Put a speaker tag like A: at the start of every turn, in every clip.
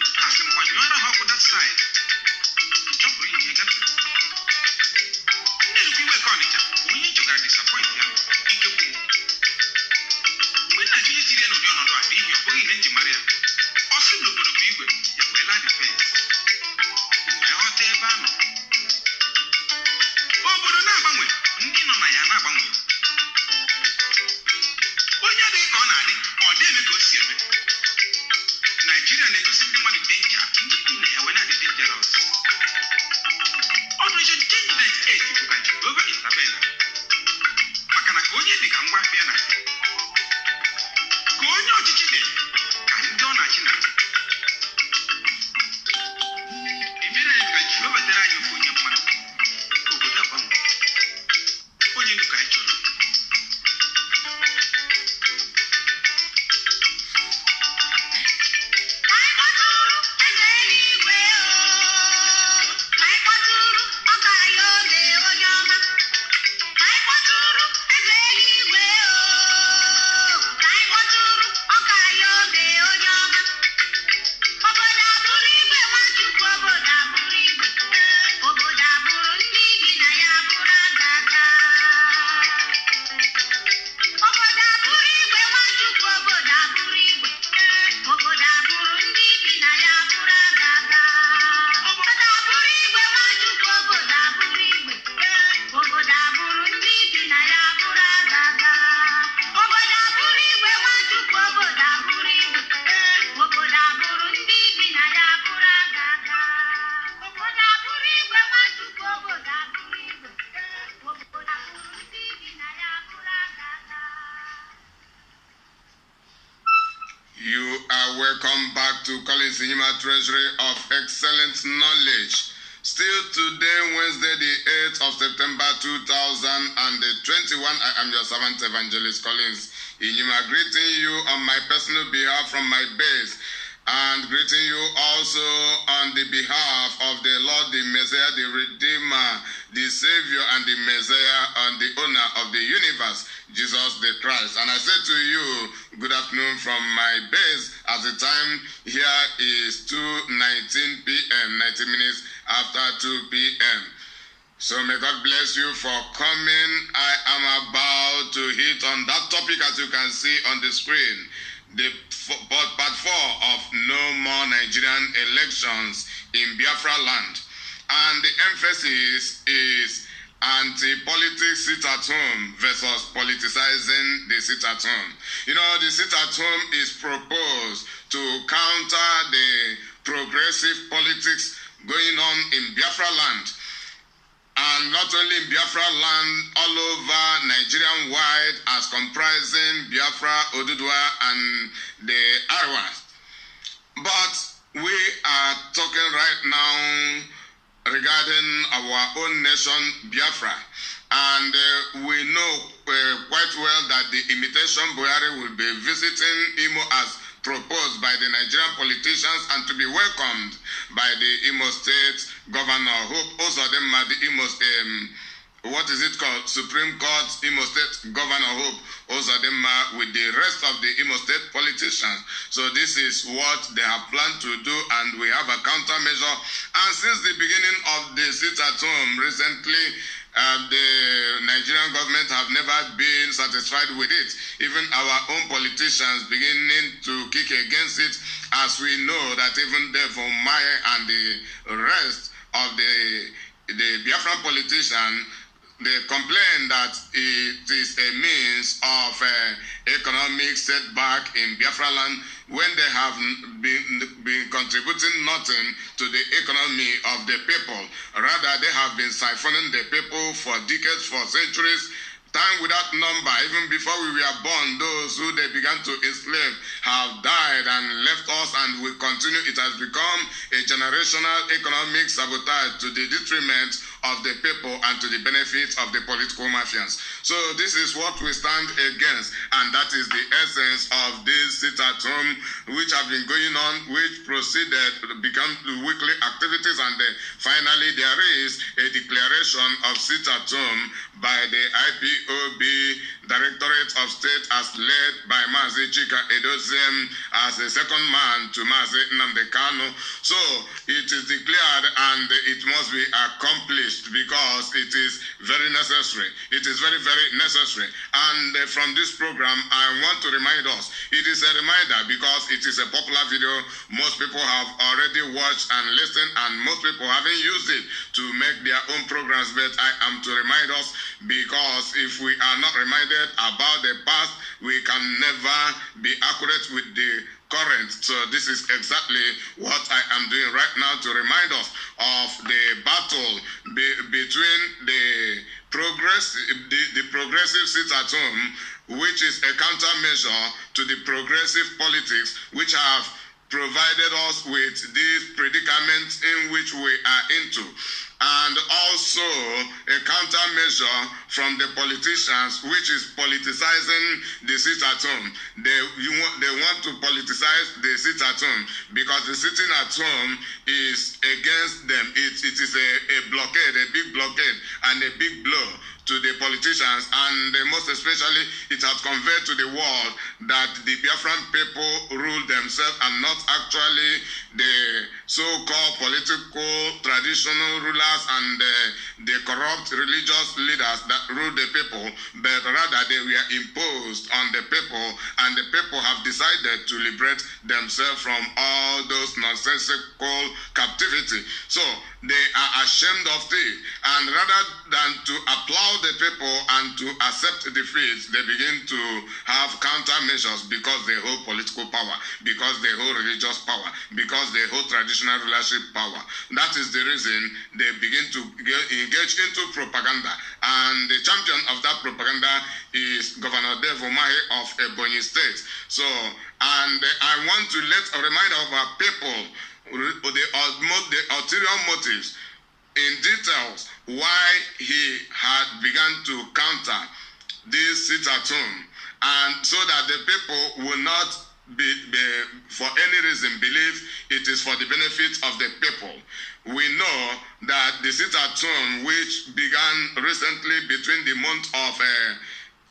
A: Asim Banyara Hawk that side. Chopper in here. Never be work on it. We need to get disappointed. When I finish the end of your other, you're going into Maria. Also, no good of you. You're well at the fence. We're out there, Bama. Oh, but on our way, Indian on Ayana Bama. When you're there, Conadi, or they negotiate. Nigeria negotiating money danger. Indeed, when I did dangerous. Operation Change Net 8 to over Isabella. Makana Konya become one piano. Konya Chichide, and Donna China. If you don't like you over there, you put your money. Go to that one. When you look at you.
B: Welcome back to Collins Inyima Treasury of Excellent Knowledge. Still today, Wednesday, the 8th of September 2021, I am your servant evangelist Collins Inyima, greeting you on my personal behalf from my base, and greeting you also on the behalf of the Lord, the Messiah, the Redeemer, the Savior, and the Messiah, and the owner of the universe, Jesus the Christ. And I say to you, good afternoon from my base, as the time here is 2:19 p.m., 90 minutes after 2 p.m. So may God bless you for coming. I am about to hit on that topic, as you can see on the screen, the part 4 of No More Nigerian Elections in Biafra Land. And the emphasis is anti-politics sit-at-home versus politicizing the sit-at-home. You know, the sit-at-home is proposed to counter the progressive politics going on in Biafra land. And not only in Biafra land, all over Nigerian-wide, as comprising Biafra, Oduduwa, and the Arawas. But we are talking right now regarding our own nation, Biafra. And we know quite well that the imitation Buhari will be visiting Imo as proposed by the Nigerian politicians and to be welcomed by the Imo State Governor. Hope also them the Imo what is it called? Supreme Court Imo State Governor Hope also them with the rest of the Imo State politicians. So this is what they have planned to do, and we have a countermeasure. And since the beginning of the sit-at-home recently, the Nigerian government have never been satisfied with it. Even our own politicians beginning to kick against it, as we know that even Devon Maye and the rest of the Biafran politicians, they complain that it is a means of economic setback in Biafra land when they have been contributing nothing to the economy of the people. Rather, they have been siphoning the people for decades, for centuries, time without number. Even before we were born, those who they began to enslave have died and left us, and will continue. It has become a generational economic sabotage to the detriment of the people and to the benefit of the political mafians. So this is what we stand against, and that is the essence of this sit-at-home which have been going on, which proceeded to become weekly activities, and finally there is a declaration of sit-at-home by the IPOB Directorate of State as led by Mazi Chika Edoziem as the second man to Mazi Nnamdi Kanu. So it is declared and it must be accomplished because it is very necessary. It is very, very necessary. And from this program, I want to remind us, it is a reminder because it is a popular video. Most people have already watched and listened, and most people haven't used it to make their own programs, but I am to remind us, because if we are not reminded about the past, we can never be accurate with the current. So this is exactly what I am doing right now to remind us of the battle between the progressive sit-at-home, which is a countermeasure to the progressive politics which have provided us with this predicament in which we are into, and also a countermeasure from the politicians, which is politicizing the sit-at-home. They want to politicize the sit-at-home because the sitting at home is against them. It is a blockade, a big blockade, and a big blow to the politicians, and most especially it has conveyed to the world that the Biafran people rule themselves and not actually the so-called political traditional rulers and the corrupt religious leaders that rule the people, but rather they were imposed on the people, and the people have decided to liberate themselves from all those nonsensical captivity. So they are ashamed of it, and rather than to applaud the people and to accept defeat, they begin to have countermeasures because they hold political power, because they hold religious power, because they hold traditional rulership power. That is the reason they begin to engage into propaganda, and the champion of that propaganda is Governor Dave Umahi of Ebonyi State. So, and I want to remind our people the ulterior motives in details why he had begun to counter this sit-at-home, and so that the people will not be for any reason believe it is for the benefit of the people. We know that the sit-at-home, which began recently between the month of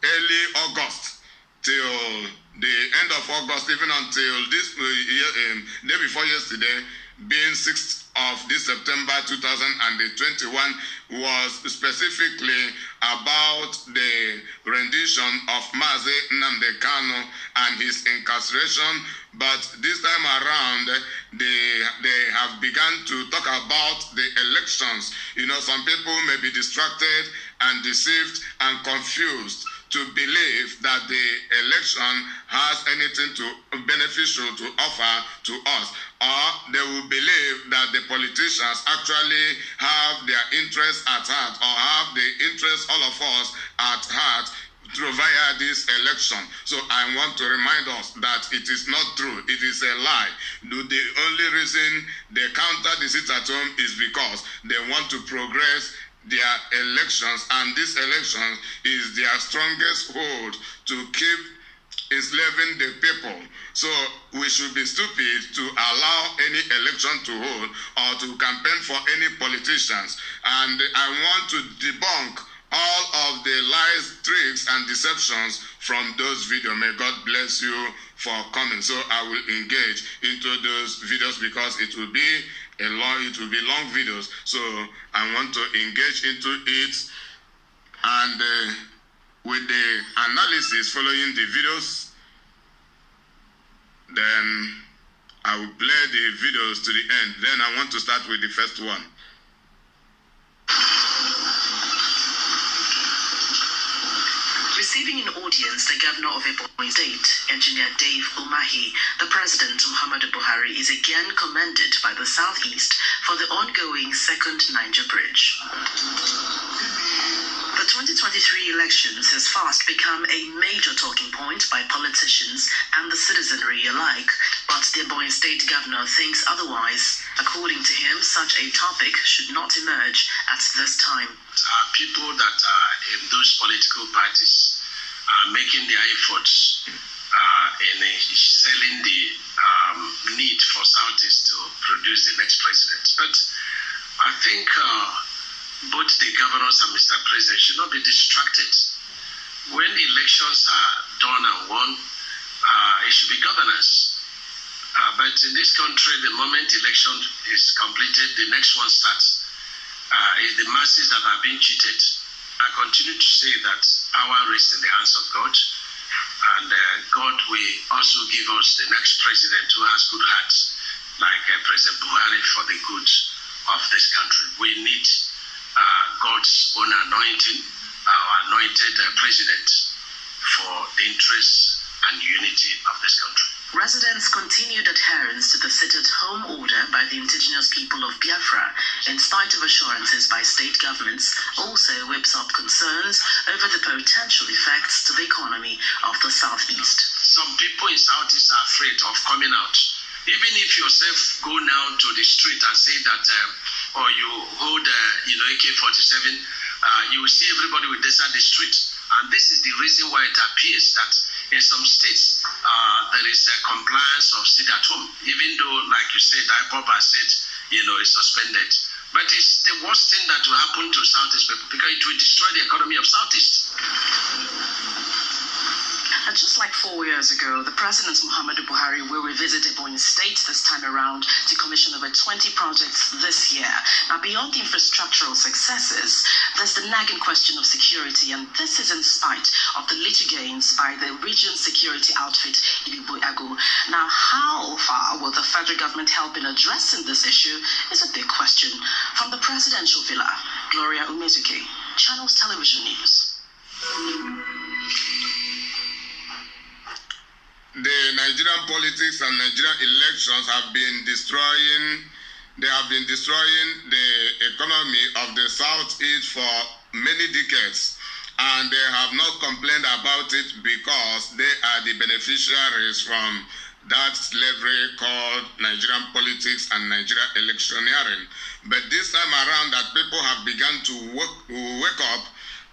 B: early August till the end of August, even until this day before yesterday, being 6th of this September 2021, was specifically about the rendition of Mazi Nnamdi Kanu and his incarceration. But this time around, they have begun to talk about the elections. You know, some people may be distracted and deceived and confused to believe that the election has anything beneficial to offer to us, or they will believe that the politicians actually have their interests at heart, or have the interests all of us at heart via this election. So I want to remind us that it is not true. It is a lie. The only reason they counter the sit-at-home is because they want to progress their elections, and this election is their strongest hold to keep enslaving the people. So we should be stupid to allow any election to hold or to campaign for any politicians. And I want to debunk all of the lies, tricks, and deceptions from those videos. May God bless you for coming. So I will engage into those videos because it will be long videos. So I want to engage into it, and with the analysis following the videos, then I will play the videos to the end. Then I want to start with the first one.
C: Receiving an audience, the governor of Ebonyi State, Engineer Dave Umahi, the President Muhammadu Buhari is again commended by the Southeast for the ongoing second Niger Bridge. The The 2023 elections has fast become a major talking point by politicians and the citizenry alike, but the Ebonyi State Governor thinks otherwise. According to him, such a topic should not emerge at this time.
D: People that are in those political parties are making their efforts in selling the need for Southeast to produce the next president. But I think both the governors and Mr. President should not be distracted. When elections are done and won, it should be governance. But in this country, the moment election is completed, the next one starts. It's the masses that are being cheated. I continue to say that our rests in the hands of God, and God will also give us the next president who has good hearts, like President Buhari, for the good of this country. We need God's own anointing, our anointed president, for the interests and unity of this country.
C: Residents' continued adherence to the sit-at-home order by the indigenous people of Biafra, in spite of assurances by state governments, also whips up concerns over the potential effects to the economy of the Southeast.
D: Some people in Southeast are afraid of coming out. Even if yourself go now to the street and say that, or you hold, AK-47, you will see everybody will desert the street. And this is the reason why it appears that in some states, there is a compliance of sit at home, even though, like you said, IPOB has said, it's suspended. But it's the worst thing that will happen to Southeast people because it will destroy the economy of Southeast.
C: And just like 4 years ago, the President Muhammadu Buhari will revisit Ebonyi State this time around to commission over 20 projects this year. Now, beyond the infrastructural successes, there's the nagging question of security, and this is in spite of the little gains by the region security outfit Ibibo Agu. Now, how far will the federal government help in addressing this issue is a big question. From the presidential villa, Gloria Umezuke, Channels Television News.
B: The Nigerian politics and Nigerian elections have been destroying the economy of the Southeast for many decades, and they have not complained about it because they are the beneficiaries from that slavery called Nigerian politics and Nigerian electioneering. But this time around that people have begun to wake up,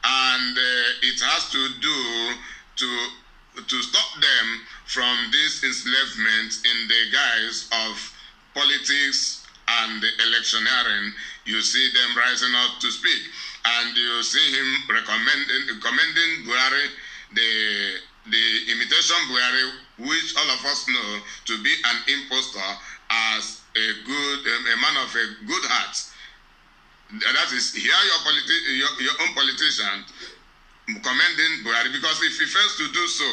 B: and it has to do to stop them from this enslavement in the guise of politics and electioneering. You see them rising up to speak, and you see him commending Buhari, the imitation Buhari, which all of us know to be an impostor, as a man of a good heart. That is, hear your own politician commending Buhari, because if he fails to do so,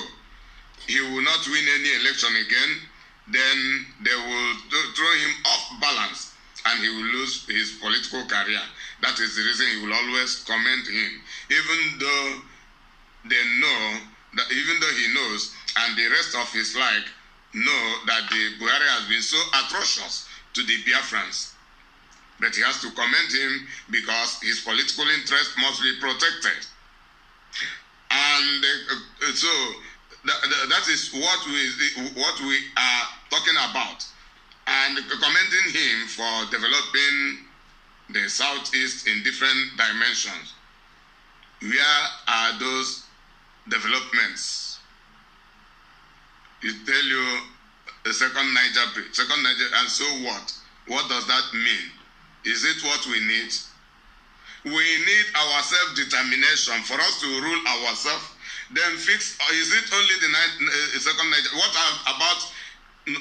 B: he will not win any election again. Then they will throw him off balance and he will lose his political career. That is the reason he will always commend him, even though he knows, and the rest of his like know, that the Buhari has been so atrocious to the Biafrans. But he has to commend him because his political interest must be protected. And so that is what we are talking about, and commending him for developing the Southeast in different dimensions. Where are those developments? It tell you the second Niger, and so what? What does that mean? Is it what we need? We need our self-determination for us to rule ourselves. Then fix, is it only the second Niger? What about,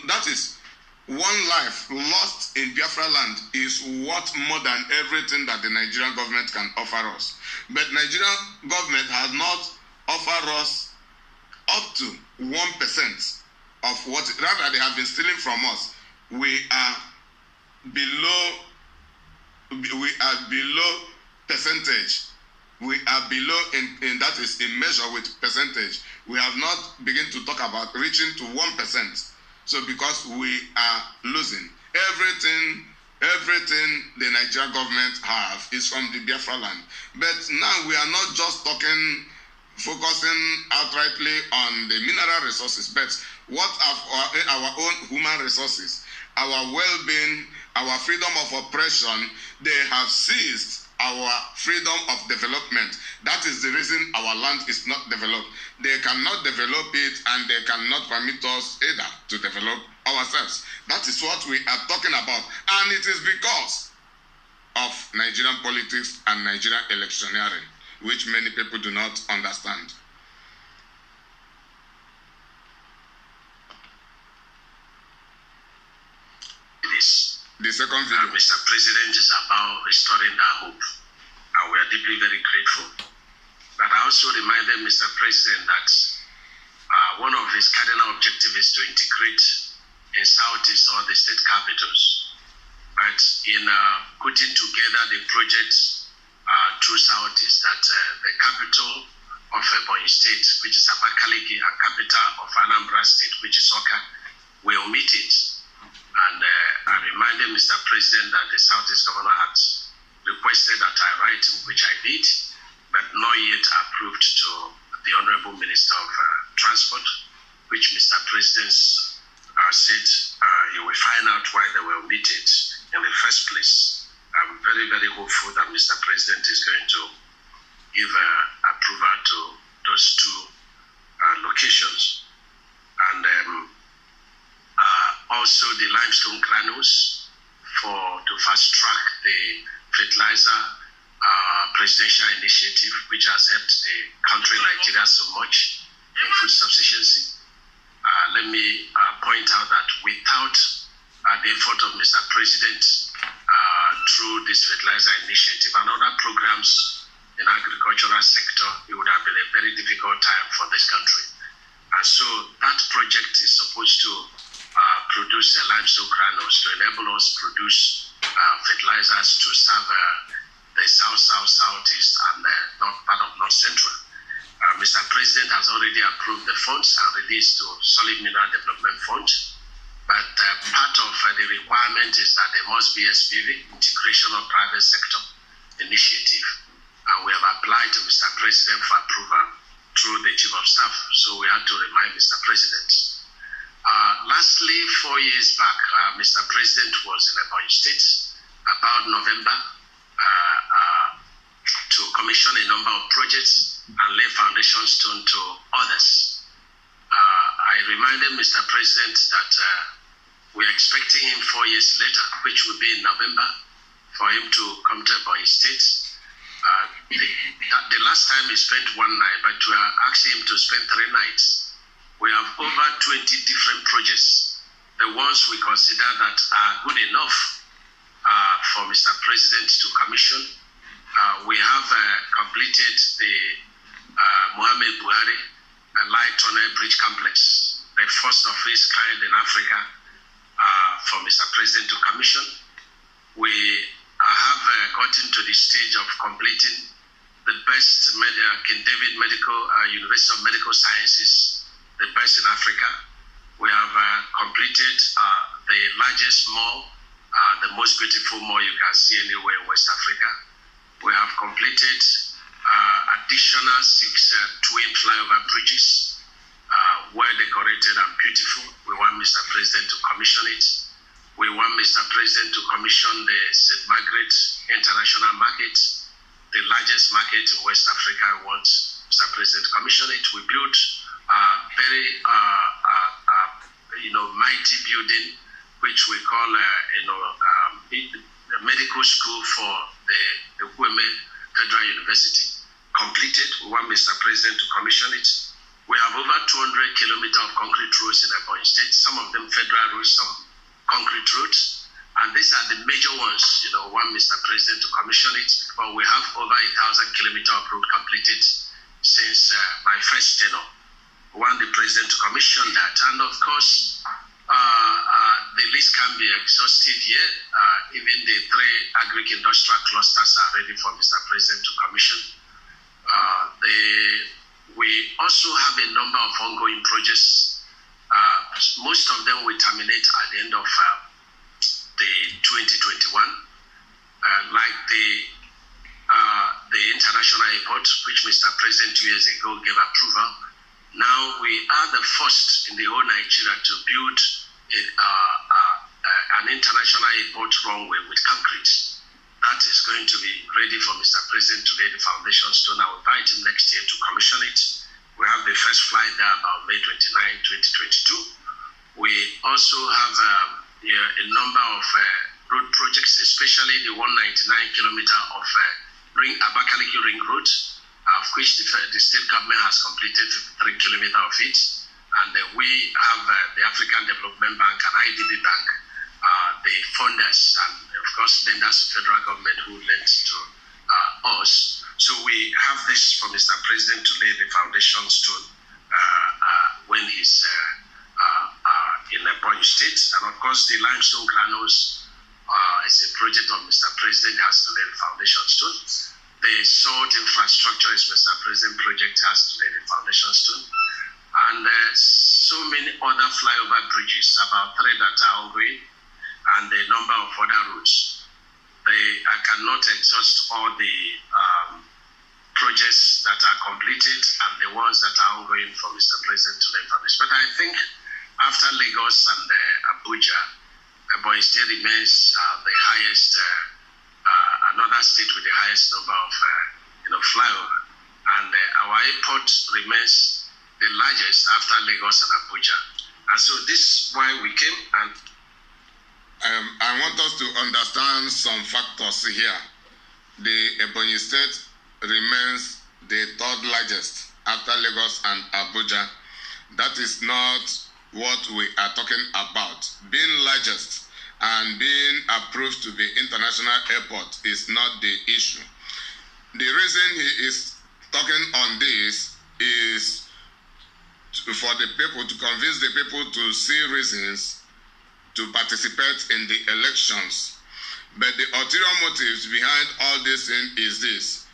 B: that is, one life lost in Biafraland is worth more than everything that the Nigerian government can offer us. But Nigerian government has not offered us up to 1% of what, rather they have been stealing from us. We are below percentage. We are below in that is a measure with percentage. We have not begun to talk about reaching to 1%. So because we are losing everything Everything the Nigerian government have is from the Biafra land. But now we are not just focusing outrightly on the mineral resources, but what are our own human resources, our well-being, our freedom of oppression. They have seized our freedom of development. That is the reason our land is not developed. They cannot develop it, and they cannot permit us either to develop ourselves. That is what we are talking about. And it is because of Nigerian politics and Nigerian electioneering, which many people do not understand. The second video.
D: Mr. President, is about restoring that hope. And we are deeply very grateful. But I also reminded Mr. President that one of his cardinal objectives is to integrate in Southeast all the state capitals. But in putting together the projects through Southeast, that the capital of Ebonyi State, which is Abakaliki, and capital of Anambra State, which is Oka, will omit it. And I reminded Mr. President that the Southeast governor had requested that I write, which I did, but not yet approved to the Honorable Minister of Transport, which Mr. President said he will find out why they were omitted in the first place. I'm very, very hopeful that Mr. President is going to give approval to those two locations. And also the limestone granules to fast track the fertilizer presidential initiative, which has helped the country Nigeria so much in food sufficiency. Let me point out that without the effort of Mr. President through this fertilizer initiative and other programs in the agricultural sector, it would have been a very difficult time for this country. And so that project is supposed to produce limestone granules to enable us produce fertilizers to serve the southeast and north part of North Central. Mr. President has already approved the funds and released to Solid Mineral Development Fund. But part of the requirement is that there must be SPV, integration of private sector initiative. And we have applied to Mr. President for approval through the Chief of Staff. So we had to remind Mr. President. Lastly, 4 years back, Mr. President was in Ebonyi State about November to commission a number of projects and lay foundation stone to others. I reminded Mr. President that we're expecting him 4 years later, which will be in November, for him to come to Ebonyi State. The last time he spent one night, but we are asking him to spend 3 nights. We have over 20 different projects, the ones we consider that are good enough for Mr. President to commission. We have completed the Muhammad Buhari Light Tunnel Bridge Complex, the first of its kind in Africa for Mr. President to commission. We have gotten to the stage of completing the best King David University of Medical Sciences, the best in Africa. We have completed the largest mall, the most beautiful mall you can see anywhere in West Africa. We have completed additional 6 twin flyover bridges, well decorated and beautiful. We want Mr. President to commission it. We want Mr. President to commission the St. Margaret International Market, the largest market in West Africa. We want Mr. President to commission it. We built very mighty building, which we call the medical school for the Kweme Federal University, completed. We want Mr. President to commission it. We have over 200 kilometers of concrete roads in Ebonyi State, some of them federal roads, some concrete roads. And these are the major ones, want Mr. President to commission it. But we have over 1,000 kilometers of road completed since my first tenure. We want the President to commission that. And of course, the list can be exhausted here. Even the 3 agri-industrial clusters are ready for Mr. President to commission. We also have a number of ongoing projects. Most of them will terminate at the end of the 2021, like the international airport, which Mr. President 2 years ago gave approval. Now we are the first in the whole Nigeria to build an international airport runway with concrete. That is going to be ready for Mr. President to lay the foundation stone. I will invite him next year to commission it. We have the first flight there about May 29, 2022. We also have a number of road projects, especially the 199-kilometer of Abakaliki Ring Road, of which the state government has completed 53 kilometers of it. And we have the African Development Bank and IDB Bank, the funders, and of course lenders of federal government who lent to us. So we have this for Mr. President to lay the foundation stone when he's in the Ebonyi State. And of course the limestone granules is a project of Mr. President has to lay the foundation stone. The salt infrastructure is Mr. President project has to lay the foundation stone. And so many other flyover bridges, about 3 that are ongoing, and a number of other routes. I cannot exhaust all the projects that are completed and the ones that are ongoing for Mr. President to lay foundation. But I think after Lagos and Abuja, Ebonyi State remains the highest, another state with the highest number of flyover. And our airport remains the largest after Lagos and Abuja. And so this is why we came. And
B: I want us to understand some factors here. The Ebonyi State remains the 3rd largest after Lagos and Abuja. That is not what we are talking about. Being largest and being approved to be international airport is not the issue. The reason he is talking on this is for the people, to convince the people to see reasons to participate in the elections. But the ulterior motives behind all this thing is this.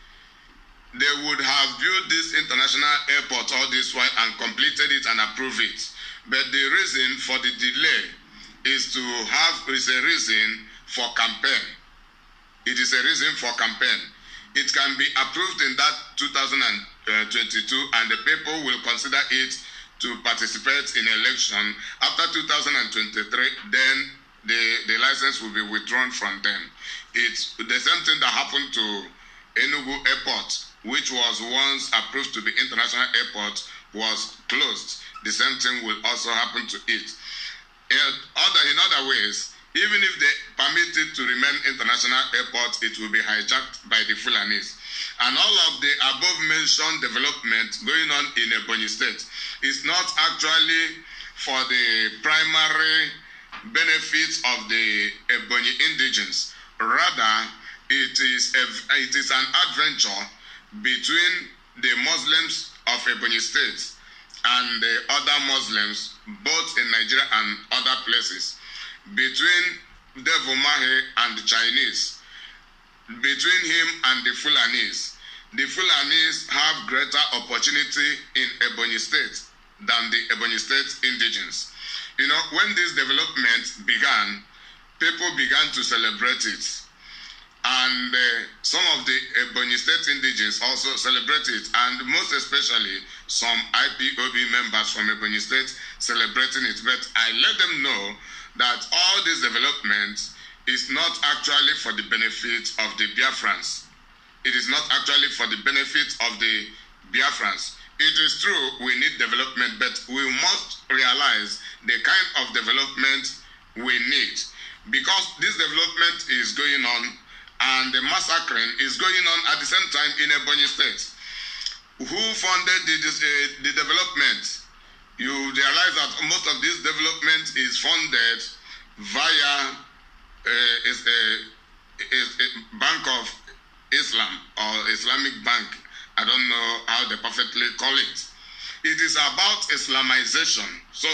B: They would have built this international airport all this while and completed it and approved it. But the reason for the delay is a reason for campaign. It is a reason for campaign. It can be approved in that 2022 and the people will consider it to participate in election. After 2023, then the license will be withdrawn from them. It's the same thing that happened to Enugu Airport, which was once approved to be international airport, was closed. The same thing will also happen to it. In other ways, even if they permit it to remain international airport, it will be hijacked by the Fulanis. And all of the above-mentioned development going on in Ebonyi State is not actually for the primary benefits of the Ebonyi indigenes. Rather, it is an adventure between the Muslims of Ebonyi State and the other Muslims, both in Nigeria and other places, between Devumahe and the Chinese, between him and the Fulanis. The Fulanis have greater opportunity in Ebonyi State than the Ebonyi State indigenes. You know, when this development began, people began to celebrate it. And some of the Ebonyi State indigenes also celebrate it, and most especially some IPOB members from Ebonyi State celebrating it. But I let them know that all this development is not actually for the benefit of the Biafrans. It is not actually for the benefit of the Biafrans. It is true we need development, but we must realize the kind of development we need. Because this development is going on and the massacring is going on at the same time in Ebonyi State. Who funded the development? You realize that most of this development is funded via a Bank of Islam or Islamic Bank. I don't know how they perfectly call it. It is about Islamization. So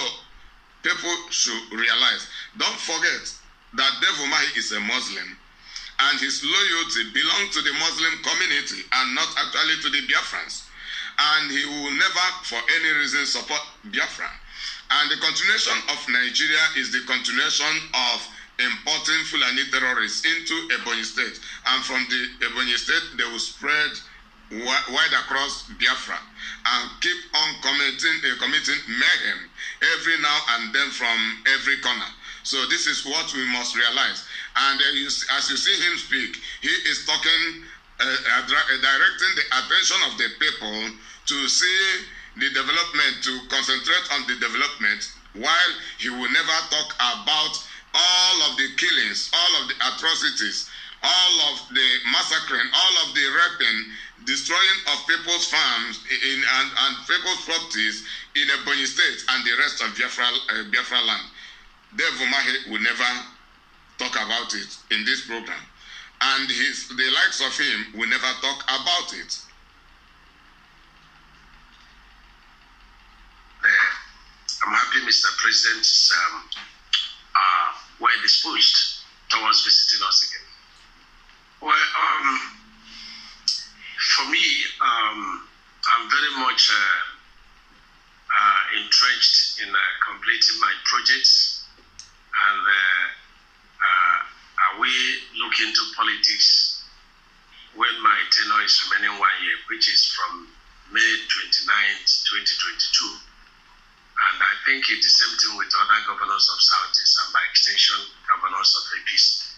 B: people should realize. Don't forget that Devumai is a Muslim and his loyalty belongs to the Muslim community and not actually to the Biafrans. And he will never for any reason support Biafra. And the continuation of Nigeria is the continuation of importing Fulani terrorists into Ebonyi State. And from the Ebonyi State, they will spread wide across Biafra and keep on committing mayhem every now and then from every corner. So this is what we must realize. And as you see him speak, he is talking, directing the attention of the people to see the development, to concentrate on the development, while he will never talk about all of the killings, all of the atrocities, all of the massacring, all of the raping, destroying of people's farms and people's properties in Ebonyi State and the rest of Biafra land. Dave Umahi will never talk about it in this program. And the likes of him will never talk about it.
D: I'm happy Mr. President is well disposed towards visiting us again. Well, for me, I'm very much entrenched in completing my projects, and I will look into politics when my tenure is remaining 1 year, which is from May 29th, 2022. And I think it's the same thing with other governors of Southeast and by extension, governors of APC.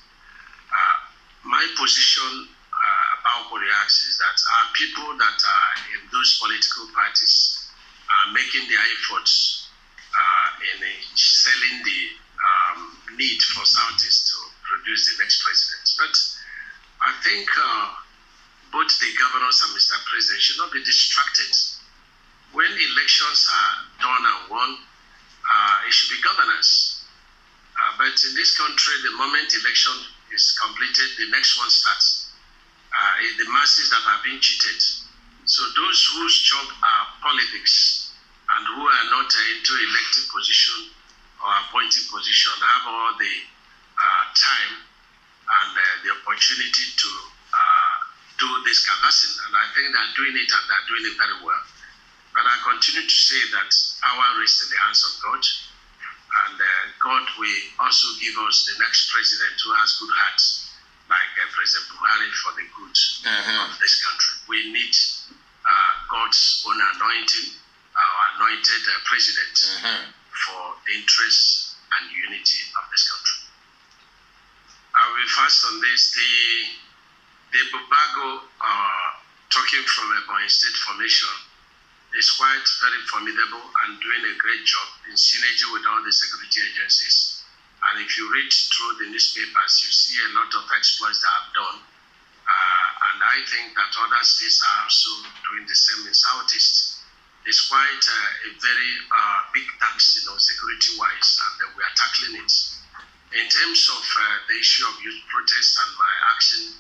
D: My position about Koreax is that people that are in those political parties are making their efforts in selling the need for Southeast to produce the next president. But I think both the governors and Mr. President should not be distracted. When elections are done and won, it should be governance. But in this country, the moment election is completed, the next one starts. The masses that are being cheated. So those whose job are politics and who are not into elected position or appointed position have all the time and the opportunity to do this canvassing. And I think they're doing it, and they're doing it very well. But I continue to say that power rests in the hands of God, and God will also give us the next president who has good hearts, like President Buhari, for the good of this country. We need God's own anointing, our anointed president, for the interests and unity of this country. I will fast on this. The Bubago talking from Ebonyi State formation is quite very formidable and doing a great job in synergy with all the security agencies. And if you read through the newspapers, you see a lot of exploits that have done. And I think that other states are also doing the same in Southeast. It's quite a very big task, security-wise, and we are tackling it. In terms of the issue of youth protest and my action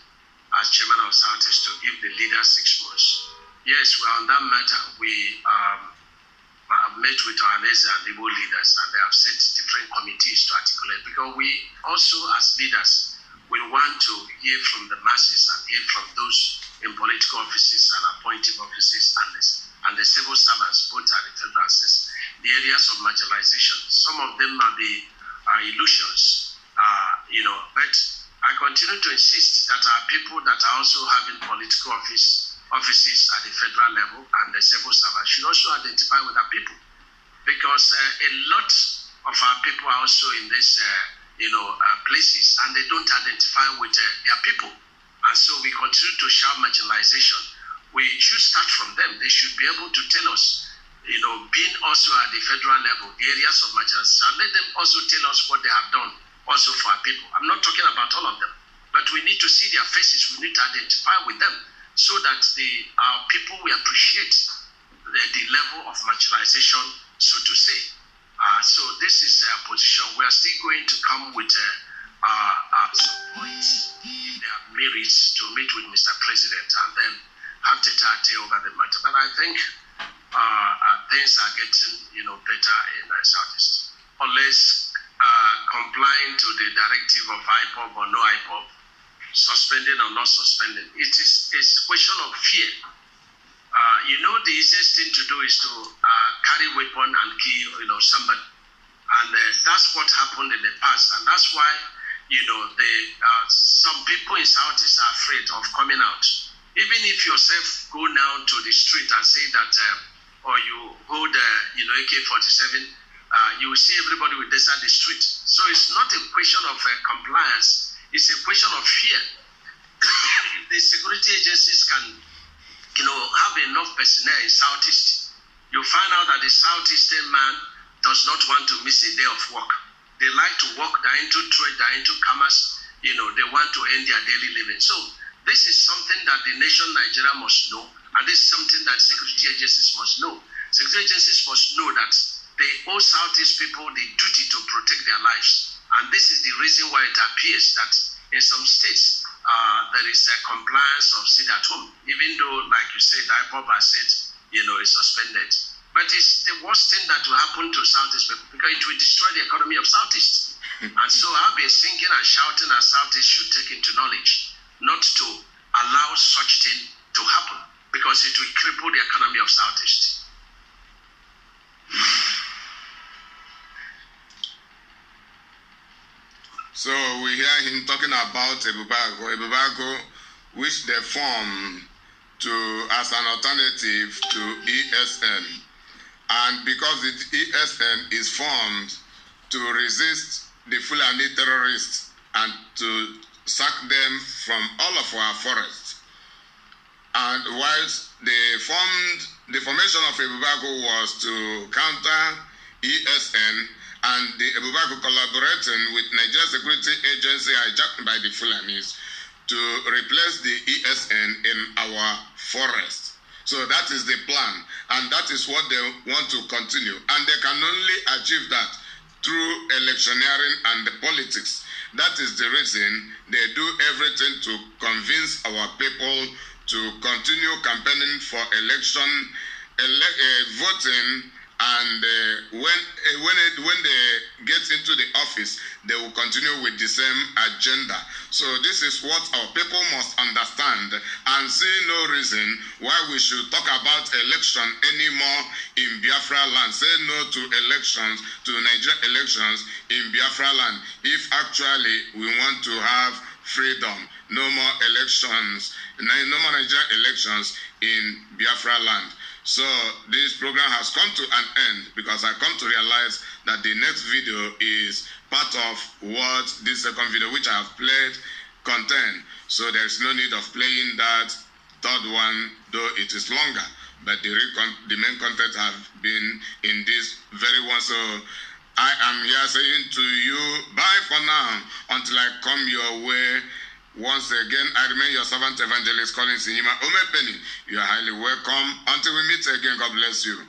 D: as chairman of Southeast to give the leaders 6 months, yes, well, on that matter, we have met with our Neza and Igbo leaders, and they have set different committees to articulate, because we also, as leaders, we want to hear from the masses and hear from those in political offices and appointive offices and the civil servants, both at the federal and state, the areas of marginalization. Some of them might be illusions, but I continue to insist that our people that are also having political offices at the federal level and the civil servants should also identify with our people, because a lot of our people are also in these places, and they don't identify with their people, and so we continue to shout marginalization. We should start from them. They should be able to tell us, being also at the federal level, the areas of marginalization, let them also tell us what they have done also for our people. I'm not talking about all of them, but we need to see their faces. We need to identify with them, so that our people will appreciate the level of marginalization, so to say. So this is a position. We are still going to come with some points, if there are merits, to meet with Mr. President and then have tete-a-tete over the matter. But I think things are getting better in Southeast. Unless complying to the directive of IPOB or no IPOB, suspending or not suspending, it's a question of fear. The easiest thing to do is to carry weapon and kill somebody, and that's what happened in the past, and that's why some people in Southeast are afraid of coming out. Even if yourself go now to the street and say that, or you hold, AK-47, you will see everybody will desert the street. So it's not a question of compliance, it's a question of fear. The security agencies can, have enough personnel in Southeast. You find out that the Southeastern man does not want to miss a day of work. They like to work, they're into trade, they're into commerce, they want to earn their daily living. So this is something that the nation Nigeria must know, and this is something that security agencies must know. Security agencies must know that they owe Southeast people the duty to protect their lives. And this is the reason why it appears that in some states, there is a compliance of sit at home, even though, like you said, IPOB has said, is suspended. But it's the worst thing that will happen to Southeast people because it will destroy the economy of Southeast. And so I've been singing and shouting that Southeast should take into knowledge not to allow such thing to happen because it will cripple the economy of Southeast.
B: So we hear him talking about Ebubago, which they formed as an alternative to ESN. And because the ESN is formed to resist the Fulani terrorists and to sack them from all of our forests. And whilst the formation of Ebubago was to counter ESN, and the Ebubago collaborating with Nigeria Security Agency hijacked by the Fulanis to replace the ESN in our forests. So that is the plan, and that is what they want to continue. And they can only achieve that through electioneering and the politics. That is the reason they do everything to convince our people to continue campaigning for election, voting, and when they get into the office, they will continue with the same agenda. So this is what our people must understand and see no reason why we should talk about election anymore in Biafra land. Say no to elections, to Nigeria elections in Biafra land. If actually we want to have freedom, no more elections, no more Nigerian elections in Biafra land. So this program has come to an end because I come to realize that the next video is part of what this second video, which I have played, contain. So there is no need of playing that third one, though it is longer. But the main content have been in this very one. So I am here saying to you, bye for now until I come your way. Once again, I remain your servant evangelist Collins Inyima Omepeni. You are highly welcome. Until we meet again, God bless you.